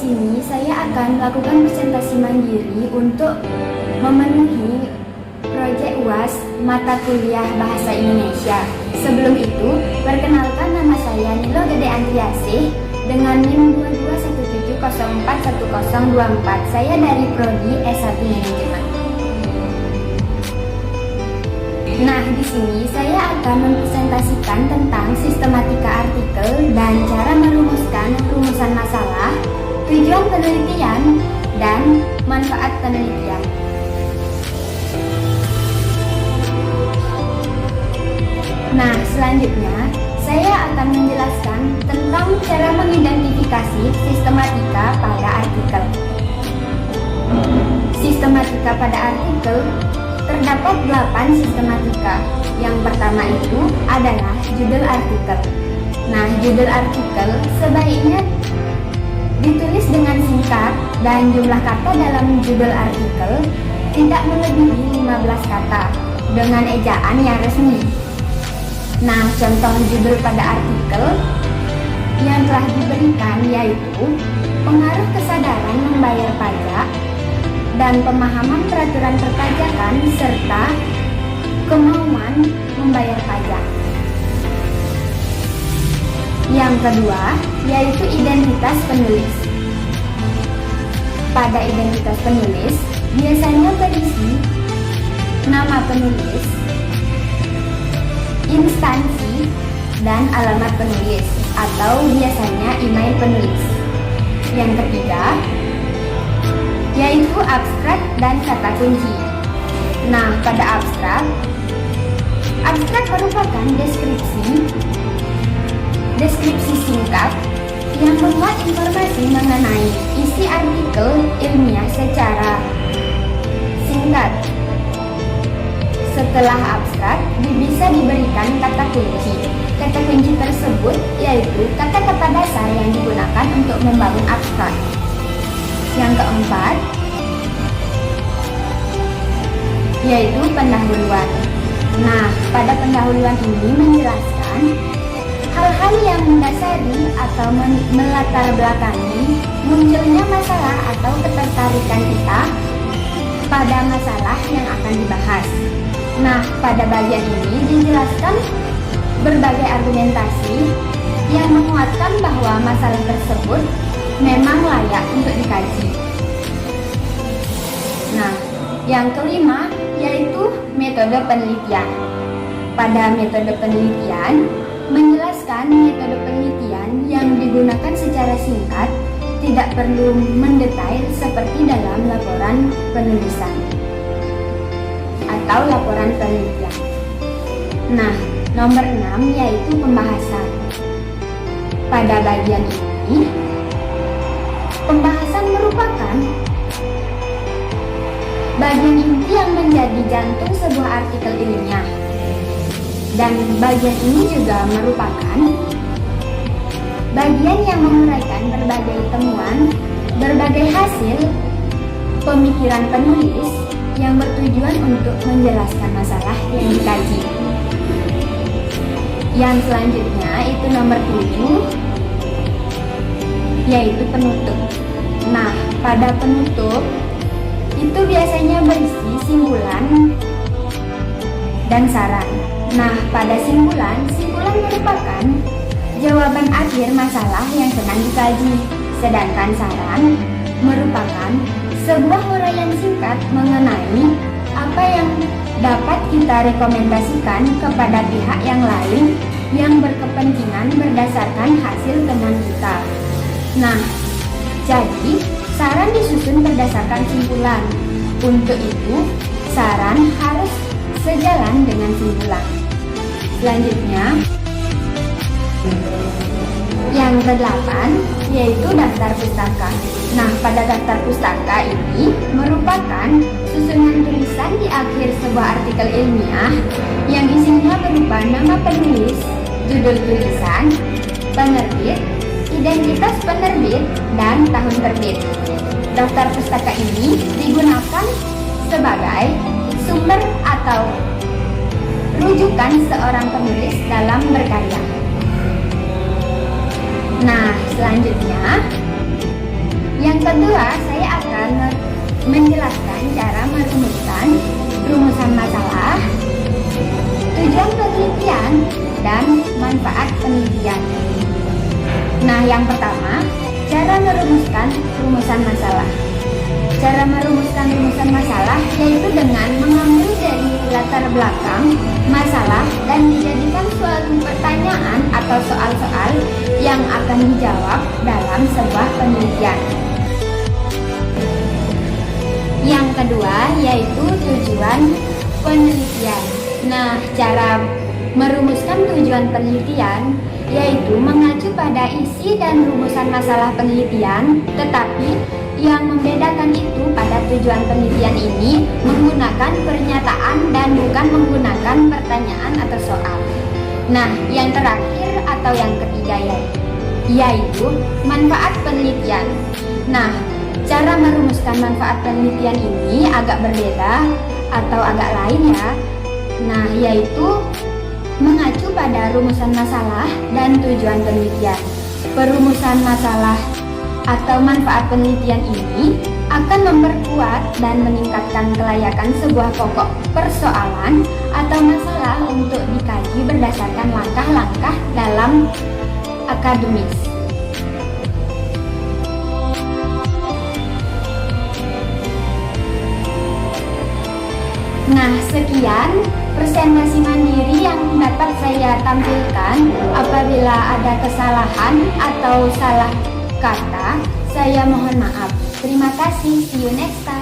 sini saya akan melakukan presentasi mandiri untuk memenuhi proyek UAS mata kuliah Bahasa Indonesia. Sebelum itu, perkenalkan nama saya Nilo Gede Andriasih dengan NIM 2217041024. Saya dari Prodi S1 Manajemen. Nah, di sini saya akan mempresentasikan tentang sistematika artikel dan cara merumuskan rumusan masalah, tujuan penelitian, dan manfaat penelitian. Nah, selanjutnya saya akan menjelaskan tentang cara mengidentifikasi sistematika pada artikel. Sistematika pada artikel terdapat 8 sistematika. Yang pertama itu adalah judul artikel. Nah, judul artikel sebaiknya ditulis dengan singkat dan jumlah kata dalam judul artikel tidak melebihi 15 kata dengan ejaan yang resmi. Nah, contoh judul pada artikel yang telah diberikan yaitu pengaruh kesadaran membayar pajak dan pemahaman peraturan perpajakan serta kemauan membayar pajak. Yang kedua yaitu identitas penulis. Pada identitas penulis biasanya berisi nama penulis, instansi, dan alamat penulis atau biasanya email penulis. Yang ketiga yaitu abstrak dan kata kunci. Nah, pada abstrak merupakan deskripsi singkat yang memuat informasi mengenai isi artikel ilmiah secara singkat. Setelah abstrak, bisa diberikan kata kunci. Kata kunci tersebut yaitu kata-kata dasar yang digunakan untuk membangun abstrak. Yang keempat yaitu pendahuluan. Nah, pada pendahuluan ini menjelaskan hal-hal yang mendasari atau melatar belakangi munculnya masalah atau ketertarikan kita pada masalah yang akan dibahas. Nah, pada bagian ini dijelaskan berbagai argumentasi yang menguatkan bahwa masalah tersebut memang layak untuk dikaji. Nah, yang kelima yaitu metode penelitian. Pada metode penelitian menjelaskan metode penelitian yang digunakan secara singkat, tidak perlu mendetail seperti dalam laporan penulisan atau laporan penelitian. Nah, nomor 6 yaitu pembahasan. Pada bagian ini, pembahasan merupakan bagian inti yang menjadi jantung sebuah artikel ilmiah. Dan bagian ini juga merupakan bagian yang menguraikan berbagai temuan, berbagai hasil pemikiran penulis yang bertujuan untuk menjelaskan masalah yang dikaji. Yang selanjutnya itu nomor 7 yaitu penutup. Nah, pada penutup itu biasanya berisi simpulan dan saran. Nah, pada simpulan merupakan jawaban akhir masalah yang sedang dikaji, sedangkan saran merupakan sebuah uraian singkat mengenai apa yang dapat kita rekomendasikan kepada pihak yang lain yang berkepentingan berdasarkan hasil temuan kita. Nah, jadi saran disusun berdasarkan simpulan. Untuk itu, saran harus sejalan dengan simpulan. Selanjutnya, yang ke-8 yaitu daftar pustaka. Nah, pada daftar pustaka ini merupakan susunan tulisan di akhir sebuah artikel ilmiah yang isinya berupa nama penulis, judul tulisan, penerbit, identitas penerbit, dan tahun terbit. Daftar pustaka ini digunakan sebagai sumber atau rujukan seorang penulis dalam berkarya. Nah, selanjutnya kedua, saya akan menjelaskan cara merumuskan rumusan masalah, tujuan penelitian, dan manfaat penelitian. Nah, yang pertama, cara merumuskan rumusan masalah. Cara merumuskan rumusan masalah yaitu dengan mengambil dari latar belakang masalah dan dijadikan suatu pertanyaan atau soal-soal yang akan dijawab dalam sebuah penelitian. Yang kedua yaitu tujuan penelitian. Nah, cara merumuskan tujuan penelitian yaitu mengacu pada isi dan rumusan masalah penelitian, tetapi yang membedakan itu pada tujuan penelitian ini menggunakan pernyataan dan bukan menggunakan pertanyaan atau soal. Nah, yang terakhir atau yang ketiga yaitu manfaat penelitian. Nah, cara merumuskan manfaat penelitian ini agak berbeda atau agak lain ya. Nah, yaitu mengacu pada rumusan masalah dan tujuan penelitian. Perumusan masalah atau manfaat penelitian ini akan memperkuat dan meningkatkan kelayakan sebuah pokok persoalan atau masalah untuk dikaji berdasarkan langkah-langkah dalam akademis. Nah, sekian presentasi mandiri yang dapat saya tampilkan. Apabila ada kesalahan atau salah kata, saya mohon maaf. Terima kasih. See you next time.